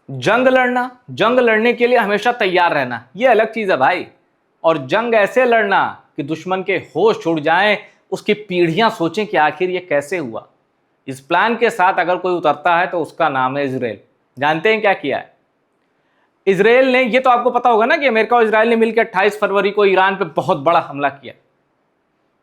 जंग लड़ना, जंग लड़ने के लिए हमेशा तैयार रहना, ये अलग चीज है भाई। और जंग ऐसे लड़ना कि दुश्मन के होश उड़ जाएं, उसकी पीढ़ियां सोचें कि आखिर ये कैसे हुआ। इस प्लान के साथ अगर कोई उतरता है तो उसका नाम है इजराइल। जानते हैं क्या किया है इजराइल ने? ये तो आपको पता होगा ना कि अमेरिका और इजराइल ने मिलकर 28 फरवरी को ईरान पे बहुत बड़ा हमला किया।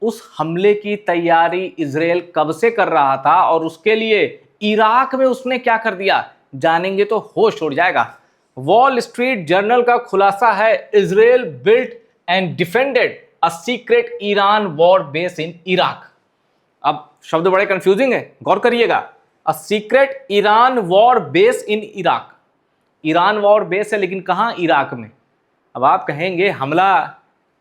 उस हमले की तैयारी इजराइल कब से कर रहा था और उसके लिए इराक में उसने क्या कर दिया, जानेंगे तो होश उड़ जाएगा। वॉल स्ट्रीट जर्नल का खुलासा है, Israel built and defended a secret Iran war base in Iraq. अब शब्द बड़े कंफ्यूजिंग है, गौर करिएगा। A secret Iran war base in Iraq. Iran war base है लेकिन कहां? इराक में। अब आप कहेंगे हमला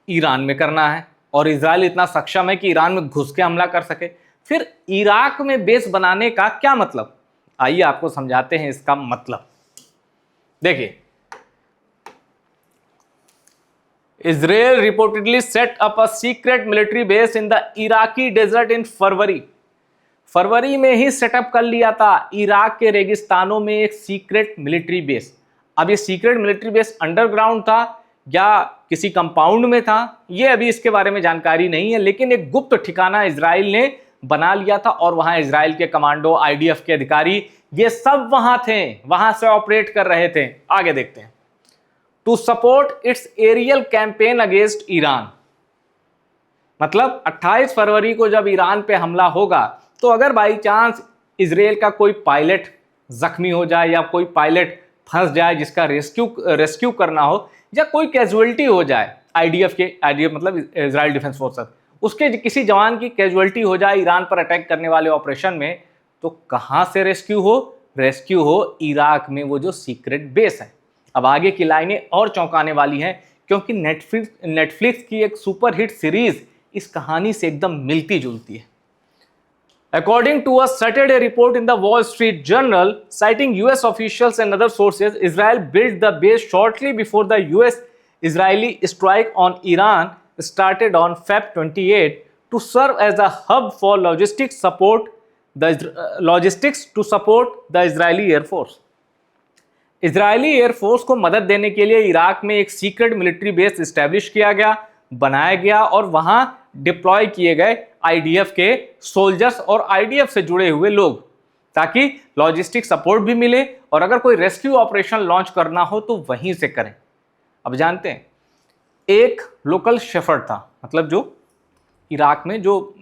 ईरान में करना है और इजराइल इतना सक्षम है कि ईरान में घुस के हमला कर सके, फिर इराक में बेस बनाने का क्या मतलब? आइए आपको समझाते हैं इसका मतलब। देखिए, Israel reportedly set up a secret military base in the Iraqi desert in February में ही सेटअप कर लिया था इराक के रेगिस्तानों में एक सीक्रेट मिलिट्री बेस। अब ये सीक्रेट मिलिट्री बेस अंडरग्राउंड था या किसी कंपाउंड में था, ये अभी इसके बारे में जानकारी नहीं है, लेकिन एक गुप्त ठिकाना इजराइल ने बना लिया था और वहां इजराइल के कमांडो, आईडीएफ के अधिकारी, ये सब वहां थे, वहां से ऑपरेट कर रहे थे। आगे देखते हैं। To support its aerial campaign against Iran, मतलब 28 फरवरी को जब ईरान पे हमला होगा तो अगर बाई चांस इजराइल का कोई पायलट जख्मी हो जाए या कोई पायलट फंस जाए जिसका रेस्क्यू करना हो, या कोई कैजुअलिटी हो जाए, आईडीएफ मतलब इजराइल डिफेंस फोर्सेस, उसके किसी जवान की कैजुअलिटी हो जाए ईरान पर अटैक करने वाले ऑपरेशन में, तो कहां से रेस्क्यू हो इराक में, वो जो सीक्रेट बेस है। अब आगे की लाइनें और चौंकाने वाली हैं क्योंकि नेटफ्लिक्स की एक सुपरहिट सीरीज इस कहानी से एकदम मिलती जुलती है। According to a Saturday report in the Wall Street Journal, citing US officials and other sources, Israel built the base shortly before the US-Israeli strike on Iran started on Feb 28 to serve as a hub for logistics to support the Israeli Air Force. Israeli air force को मदद देने के लिए Iraq में एक secret military base establish किया गया, बनाया गया और वहां डिप्लॉय किए गए आईडीएफ के सोल्जर्स और आईडीएफ से जुड़े हुए लोग, ताकि लॉजिस्टिक सपोर्ट भी मिले और अगर कोई रेस्क्यू ऑपरेशन लॉन्च करना हो तो वहीं से करें। अब जानते हैं, एक लोकल शेफर्ड था, मतलब जो इराक में जो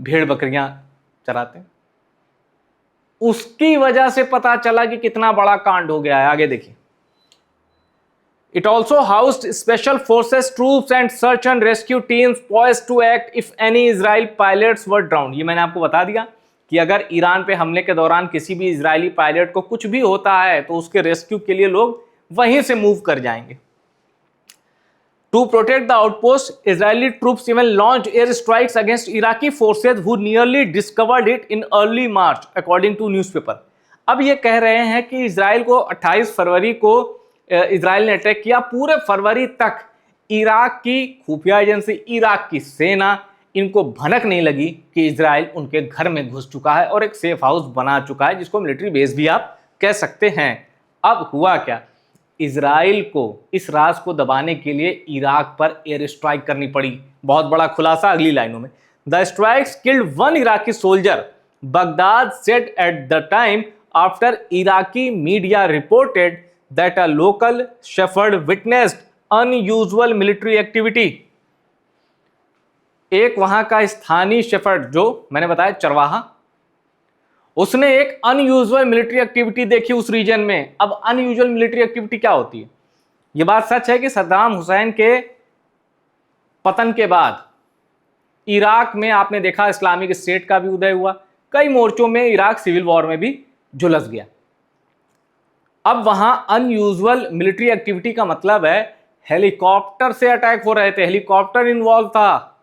भेड़ बकरियां चराते हैं, उसकी वजह से पता चला कि कितना बड़ा कांड हो गया है। आगे देखिए। It also housed special forces troops and search and rescue teams poised to act if any Israeli pilots were drowned. ये मैंने आपको बता दिया कि अगर ईरान पे हमले के दौरान किसी भी इजरायली पायलट को कुछ भी होता है तो उसके रेस्क्यू के लिए लोग वहीं से मूव कर जाएंगे। To protect the outpost, Israeli troops even launched air strikes against Iraqi forces who nearly discovered it in early March, according to newspaper. अब ये कह रहे हैं कि इजराइल को 28 फरवरी को इजराइल ने अटैक किया, पूरे फरवरी तक इराक की खुफिया एजेंसी, इराक की सेना, इनको भनक नहीं लगी कि इजराइल उनके घर में घुस चुका है और एक सेफ हाउस बना चुका है, जिसको मिलिट्री बेस भी आप कह सकते हैं। अब हुआ क्या, इजराइल को इस राज को दबाने के लिए इराक पर एयर स्ट्राइक करनी पड़ी। बहुत बड़ा खुलासा अगली लाइनों में। The strikes killed one Iraqi soldier, Baghdad said at the time after Iraqi media reported that a local shepherd witnessed unusual military activity. एक वहां का स्थानीय शेफर्ड, जो मैंने बताया चरवाहा, उसने एक अनयूजुअल मिलिट्री एक्टिविटी देखी उस रीजन में। अब अनयूजुअल मिलिट्री एक्टिविटी क्या होती है? यह बात सच है कि सद्दाम हुसैन के पतन के बाद इराक में आपने देखा इस्लामिक स्टेट का भी उदय हुआ, कई मोर्चों में इराक सिविल वॉर में भी झुलस गया। अब वहां अनयूजुअल मिलिट्री एक्टिविटी का मतलब है हेलीकॉप्टर से अटैक हो रहे थे, हेलीकॉप्टर इन्वॉल्व था,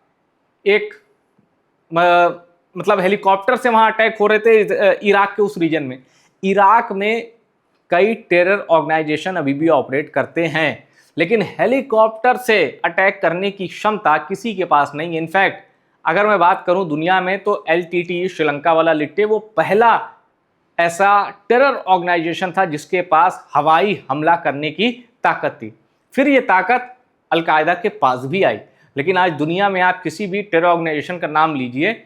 एक मतलब हेलीकॉप्टर से वहां अटैक हो रहे थे इराक के उस रीजन में। इराक में कई टेरर ऑर्गेनाइजेशन अभी भी ऑपरेट करते हैं, लेकिन हेलीकॉप्टर से अटैक करने की क्षमता किसी के पास नहीं है। इनफैक्ट अगर मैं बात करूं दुनिया में तो LTTE श्रीलंका वाला लिट्टे वो पहला ऐसा टेरर ऑर्गेनाइजेशन था जिसके पास हवाई हमला करने की ताकत थी। फिर ये ताकत अलकायदा के पास भी आई। लेकिन आज दुनिया में आप किसी भी टेरर ऑर्गेनाइजेशन का नाम लीजिए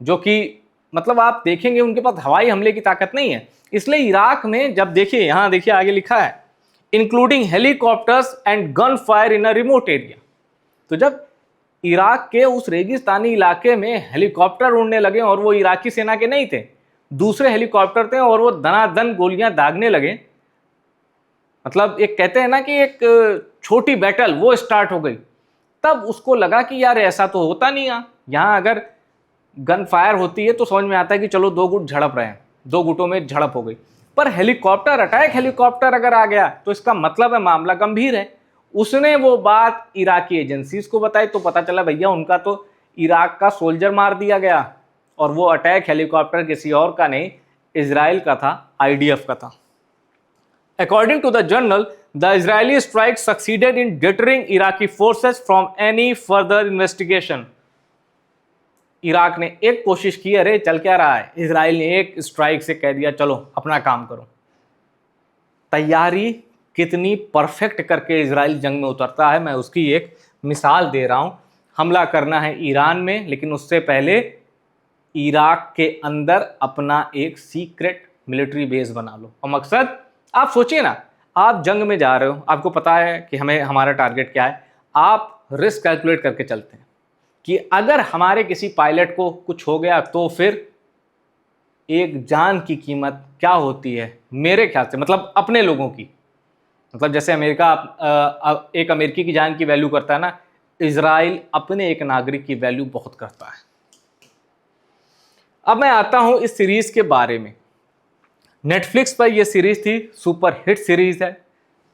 जो कि मतलब आप देखेंगे उनके पास हवाई हमले की ताकत नहीं है। इसलिए इराक में जब देखिए, यहां देखिए आगे लिखा है including helicopters and gun fire in a remote area. तो जब इराक के उस रेगिस्तानी इलाके में हेलीकॉप्टर उड़ने लगे और वो इराकी सेना के नहीं थे, दूसरे हेलीकॉप्टर थे और वो दनादन गोलियां दागने लगे, मतलब एक कहते हैं ना कि एक छोटी बैटल वो स्टार्ट हो गई। तब उसको लगा कि यार ऐसा तो होता नहीं है, यहाँ अगर गन फायर होती है तो समझ में आता है कि चलो दो गुट झड़प रहे हैं, दो गुटों में झड़प हो गई। पर हेलीकॉप्टर अटैक हेलीकॉप्टर अगर आ गया तो इसका मतलब है मामला गंभीर है। उसने वो बात इराकी एजेंसीज को बताई तो पता चला भैया उनका तो इराक का सोल्जर मार दिया गया और वो अटैक हेलीकॉप्टर किसी और का नहीं, इजराइल का था, आईडीएफ का था। According to the journal, the Israeli strike succeeded in deterring Iraqi forces from any further investigation. Iraq ने एक कोशिश की, अरे चल क्या रहा है, इजराइल ने एक स्ट्राइक से कह दिया चलो अपना काम करो। तैयारी कितनी परफेक्ट करके इजराइल जंग में उतरता है, मैं उसकी एक मिसाल दे रहा हूं। हमला करना है ईरान में, लेकिन उससे पहले इराक के अंदर अपना एक सीक्रेट मिलिट्री बेस बना लो। और मकसद, आप सोचिए ना, आप जंग में जा रहे हो, आपको पता है कि हमें हमारा टारगेट क्या है, आप रिस्क कैलकुलेट करके चलते हैं कि अगर हमारे किसी पायलट को कुछ हो गया तो फिर एक जान की कीमत क्या होती है मेरे ख्याल से, मतलब अपने लोगों की, मतलब जैसे अमेरिका एक अमेरिकी की जान की वैल्यू करता है ना, इजराइल अपने एक नागरिक की वैल्यू बहुत करता है। अब मैं आता हूं इस सीरीज के बारे में। नेटफ्लिक्स पर यह सीरीज थी, सुपर हिट सीरीज है।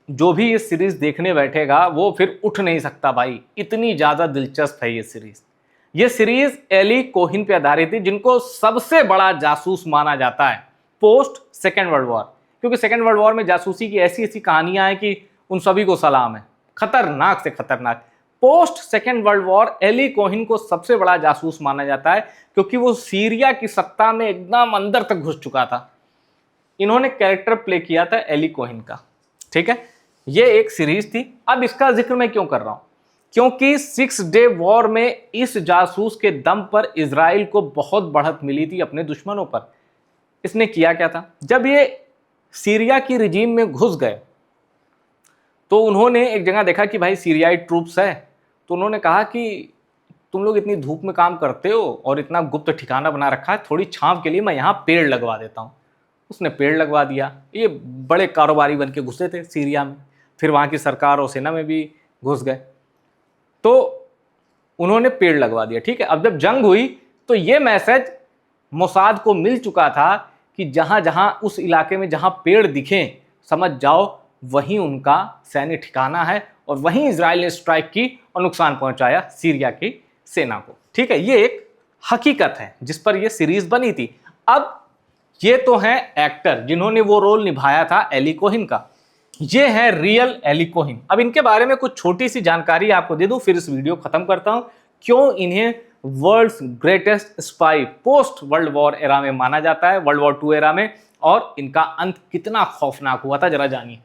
जो भी इस सीरीज देखने बैठेगा वो फिर उठ नहीं सकता भाई, इतनी ज्यादा दिलचस्प है ये सीरीज। ये सीरीज एली कोहिन पे आधारित थी, जिनको सबसे बड़ा जासूस माना जाता है पोस्ट सेकेंड वर्ल्ड वॉर। क्योंकि सेकेंड वर्ल्ड वॉर में जासूसी की ऐसी ऐसी कहानियां हैं कि उन सभी को सलाम है, खतरनाक से खतरनाक। Post second world war Eli Cohen को सबसे बड़ा जासूस माना जाता है क्योंकि वो सीरिया की सत्ता में एकदम अंदर तक घुस चुका था। इन्होंने कैरेक्टर प्ले किया था एली कोहिन का, ठीक है। ये एक सीरीज थी। अब इसका जिक्र मैं क्यों कर रहा हूं, क्योंकि 6 डे वॉर में इस जासूस के दम पर इजराइल को बहुत बढ़त मिली थी अपने दुश्मनों पर। इसने किया क्या था, जब ये सीरिया की रिजीम में घुस गए तो उन्होंने एक जगह देखा कि भाई सीरियाई ट्रूप्स है, तो उन्होंने कहा कि तुम लोग इतनी धूप में काम करते हो और इतना गुप्त ठिकाना बना रखा है, थोड़ी छांव के लिए मैं यहाँ पेड़ लगवा देता हूँ। उसने पेड़ लगवा दिया। ये बड़े कारोबारी बन के घुसे थे सीरिया में, फिर वहाँ की सरकार और सेना में भी घुस गए, तो उन्होंने पेड़ लगवा दिया, ठीक है। अब जब जंग हुई तो ये मैसेज मोसाद को मिल चुका था कि जहाँ जहाँ उस इलाके में जहाँ पेड़ दिखें समझ जाओ वहीं उनका सैन्य ठिकाना है, और वहीं इजराइल ने स्ट्राइक की और नुकसान पहुंचाया सीरिया की सेना को, ठीक है। ये एक हकीकत है जिस पर यह सीरीज बनी थी। अब ये तो हैं एक्टर जिन्होंने वो रोल निभाया था एली कोहिन का, ये है रियल एली कोहिन। अब इनके बारे में कुछ छोटी सी जानकारी आपको दे दूं, फिर इस वीडियो खत्म करता हूं। क्यों इन्हें world's greatest spy post world war era में माना जाता है, वर्ल्ड वॉर 2 एरा में, और इनका अंत कितना खौफनाक हुआ था जरा जानिए।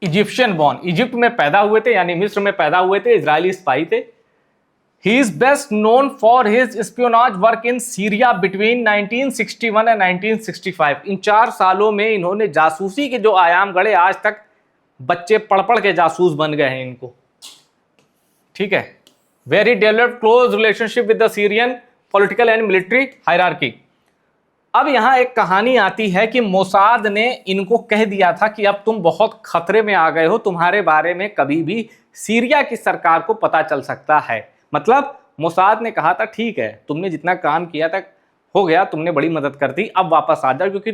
इजिप्शियन बॉर्न, इजिप्ट में पैदा हुए थे, यानी मिस्र में पैदा हुए थे, इजरायली स्पाई थे। He is best known for his espionage work in Syria between 1961 and 1965। इन 4 सालों में इन्होंने जासूसी के जो आयाम गढ़े, आज तक बच्चे पढ़ पढ़ के जासूस बन गए हैं इनको, ठीक है। Very developed close relationship with the Syrian political and military hierarchy. अब यहां एक कहानी आती है कि मोसाद ने इनको कह दिया था कि अब तुम बहुत खतरे में आ गए हो, तुम्हारे बारे में कभी भी सीरिया की सरकार को पता चल सकता है। मतलब मोसाद ने कहा था ठीक है, तुमने जितना काम किया था हो गया, तुमने बड़ी मदद कर दी, अब वापस आ जाओ क्योंकि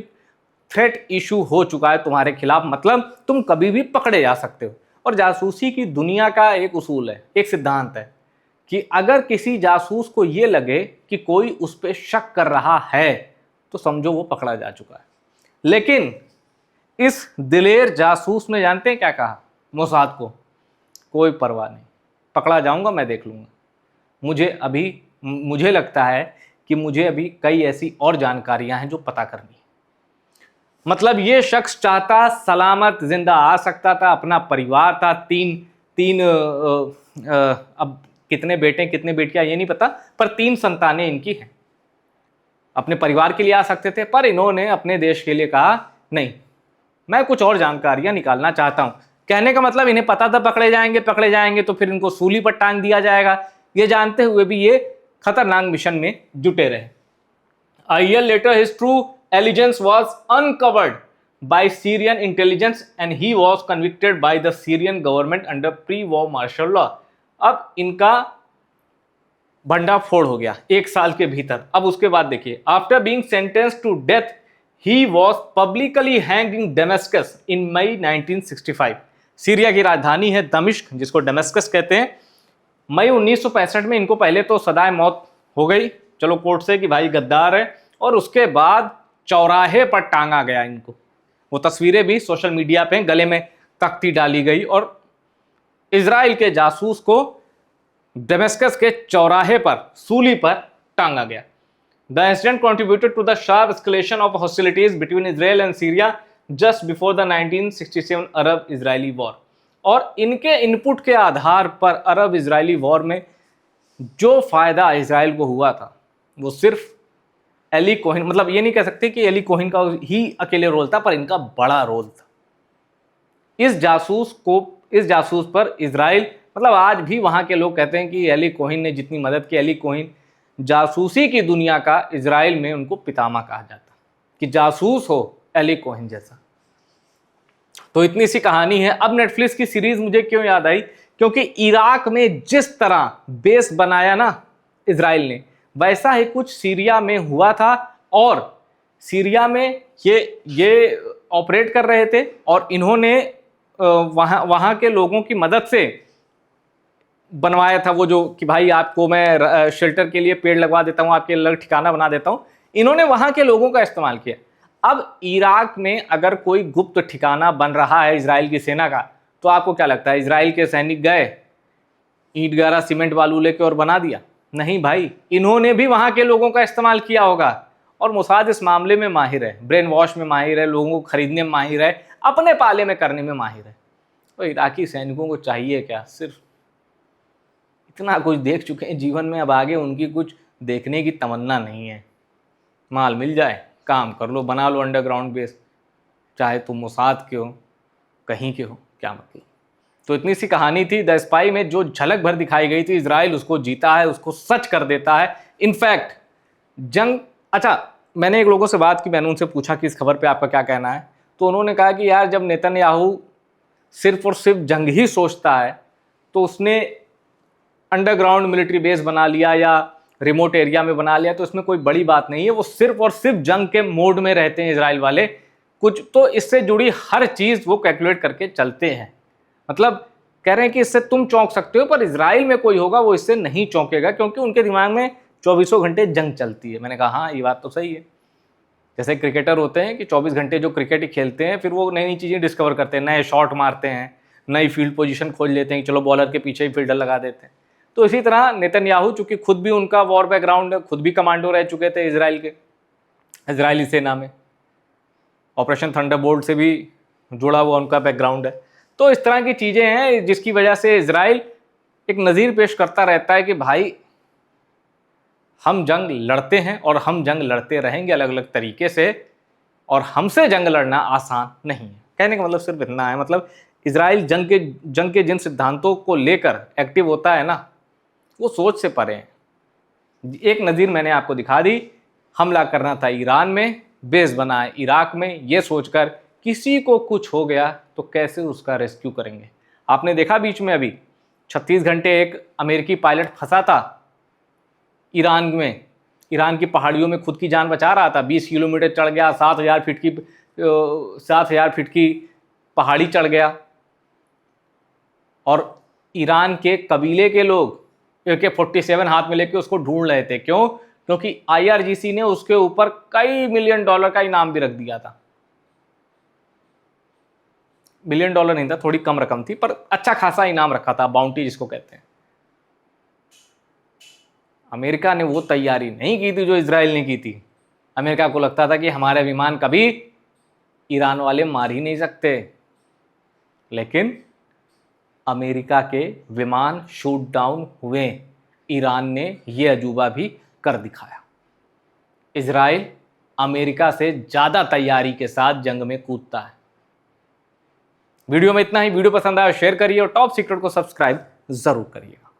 थ्रेट इशू हो चुका है तुम्हारे खिलाफ, मतलब तुम कभी भी पकड़े जा सकते हो। और जासूसी की दुनिया का एक उसूल है, एक सिद्धांत है कि अगर किसी जासूस को ये लगे कि कोई उस पर शक कर रहा है तो समझो वो पकड़ा जा चुका है। लेकिन इस दिलेर जासूस ने जानते हैं क्या कहा मोसाद को, कोई परवाह नहीं, पकड़ा जाऊंगा मैं देख लूंगा। मुझे लगता है कि मुझे अभी कई ऐसी और जानकारियां हैं जो पता करनी है। मतलब ये शख्स चाहता सलामत जिंदा आ सकता था, अपना परिवार था, तीन तीन अब कितने बेटे कितने बेटियां ये नहीं पता, पर 3 संतानें इनकी हैं। अपने परिवार के लिए आ सकते थे, पर इन्होंने अपने देश के लिए कहा नहीं, मैं कुछ और जानकारियां निकालना चाहता हूं। कहने का मतलब इन्हें पता था पकड़े जाएंगे तो फिर इनको सूली पर टांग दिया जाएगा। ये जानते हुए भी ये खतरनाक मिशन में जुटे रहे। A year later, his true allegiance was uncovered by Syrian intelligence and he was convicted by the Syrian government under pre-war martial law. अब इनका भंडाफोड़ हो गया 1 साल के भीतर। अब उसके बाद देखिए, after being sentenced to death he was publicly hanged in Damascus in May 1965। Syria की राजधानी है दमिश्क, जिसको डेमेस्कस कहते हैं। मई 1965 में इनको पहले तो सदाए मौत हो गई, चलो कोर्ट से कि भाई गद्दार है, और उसके बाद चौराहे पर टांगा गया इनको। वो तस्वीरें भी सोशल मीडिया पे, गले में तख्ती डाली गई और इजराइल के जासूस को डेमेस्कस के चौराहे पर सूली पर टांगा गया। The incident contributed to the sharp escalation of hostilities between Israel and Syria just before the 1967 Arab Israeli war. और इनके इनपुट के आधार पर अरब इजरायली वॉर में जो फायदा इजराइल को हुआ था वो सिर्फ एली कोहेन, मतलब ये नहीं कह सकते कि एली कोहेन का ही अकेले रोल था, पर इनका बड़ा रोल था। इस जासूस पर इजराइल, मतलब आज भी वहां के लोग कहते हैं कि एली कोहेन ने जितनी मदद की, एली कोहेन जासूसी की दुनिया का इजराइल में उनको पितामह कहा जाता, कि जासूस हो एली कोहेन जैसा। तो इतनी सी कहानी है। अब नेटफ्लिक्स की सीरीज मुझे क्यों याद आई, क्योंकि इराक में जिस तरह बेस बनाया ना इजराइल ने, वैसा ही कुछ सीरिया में हुआ था। और सीरिया में ये ऑपरेट कर रहे थे और इन्होंने वहाँ के लोगों की मदद से बनवाया था वो, जो कि भाई आपको मैं शेल्टर के लिए पेड़ लगवा देता हूँ, आपके अलग ठिकाना बना देता हूँ। इन्होंने वहाँ के लोगों का इस्तेमाल किया। अब इराक में अगर कोई गुप्त ठिकाना बन रहा है इजराइल की सेना का, तो आपको क्या लगता है इजराइल के सैनिक गए ईंट गारा सीमेंट बालू लेके और बना दिया? नहीं भाई, इन्होंने भी वहां के लोगों का इस्तेमाल किया होगा। और मोसाद इस मामले में माहिर है, ब्रेन वॉश में माहिर है, लोगों को खरीदने में माहिर है, अपने पाले में करने में माहिर है। तो इराकी सैनिकों को चाहिए क्या? सिर्फ इतना कुछ देख चुके हैं जीवन में, अब आगे उनकी कुछ देखने की तमन्ना नहीं है। माल मिल जाए, काम कर लो, बना लो अंडरग्राउंड बेस, चाहे तुम मोसाद के हो, कहीं के हो, क्या मतलब। तो इतनी सी कहानी थी। द स्पाई में जो झलक भर दिखाई गई थी, इजराइल उसको जीता है, उसको सच कर देता है। इनफैक्ट जंग, अच्छा मैंने एक लोगों से बात की, मैंने उनसे पूछा कि इस खबर पे आपका क्या कहना है, तो उन्होंने कहा कि यार जब नेतन्याहू सिर्फ और सिर्फ जंग ही सोचता है, तो उसने अंडरग्राउंड मिलिट्री बेस बना लिया या रिमोट एरिया में बना लिया, तो इसमें कोई बड़ी बात नहीं है। वो सिर्फ और सिर्फ जंग के मोड में रहते हैं इजराइल वाले, कुछ तो इससे जुड़ी हर चीज़ वो कैलकुलेट करके चलते हैं। मतलब कह रहे हैं कि इससे तुम चौंक सकते हो, पर इजराइल में कोई होगा वो इससे नहीं चौंकेगा, क्योंकि उनके दिमाग में 24 घंटे जंग चलती है। मैंने कहा हाँ, ये बात तो सही है। जैसे क्रिकेटर होते हैं कि 24 घंटे जो क्रिकेट ही खेलते हैं, फिर वो नई नई चीज़ें डिस्कवर करते हैं, नए शॉट मारते हैं, नई फील्ड पोजीशन खोज लेते हैं कि चलो बॉलर के पीछे ही फील्डर लगा देते हैं। तो इसी तरह नेतन्याहू, चूंकि खुद भी उनका वॉर बैकग्राउंड है, खुद भी कमांडो रह चुके थे इजरायली सेना में, ऑपरेशन थंडरबोल्ट से भी जुड़ा हुआ उनका बैकग्राउंड है। तो इस तरह की चीज़ें हैं जिसकी वजह से इजराइल एक नज़ीर पेश करता रहता है कि भाई हम जंग लड़ते हैं और हम जंग लड़ते रहेंगे अलग अलग तरीके से, और हमसे जंग लड़ना आसान नहीं है। कहने का मतलब सिर्फ इतना है। मतलब इजराइल जंग के जिन सिद्धांतों को लेकर एक्टिव होता है ना, वो सोच से परे हैं। एक नज़ीर मैंने आपको दिखा दी, हमला करना था ईरान में, बेस बना है इराक में, ये सोचकर किसी को कुछ हो गया तो कैसे उसका रेस्क्यू करेंगे। आपने देखा बीच में अभी 36 घंटे एक अमेरिकी पायलट फंसा था ईरान में, ईरान की पहाड़ियों में खुद की जान बचा रहा था, 20 किलोमीटर चढ़ गया, 7,000 फीट की पहाड़ी चढ़ गया, और ईरान के कबीले के लोग AK-47 हाथ में लेके उसको ढूंढ रहे थे। क्यों? क्योंकि IRGC ने उसके ऊपर कई $1 मिलियन का इनाम भी रख दिया था। $1 मिलियन नहीं था, थोड़ी कम रकम थी, पर अच्छा खासा इनाम रखा था, बाउंटी जिसको कहते हैं। अमेरिका ने वो तैयारी नहीं की थी जो इजराइल ने की थी। अमेरिका को लगता था कि हमारे विमान कभी ईरान वाले मार ही नहीं सकते, लेकिन अमेरिका के विमान शूट डाउन हुए। ईरान ने यह अजूबा भी कर दिखाया। इजराइल अमेरिका से ज़्यादा तैयारी के साथ जंग में कूदता है। वीडियो में इतना ही। वीडियो पसंद आया शेयर करिए और टॉप सीक्रेट को सब्सक्राइब जरूर करिएगा।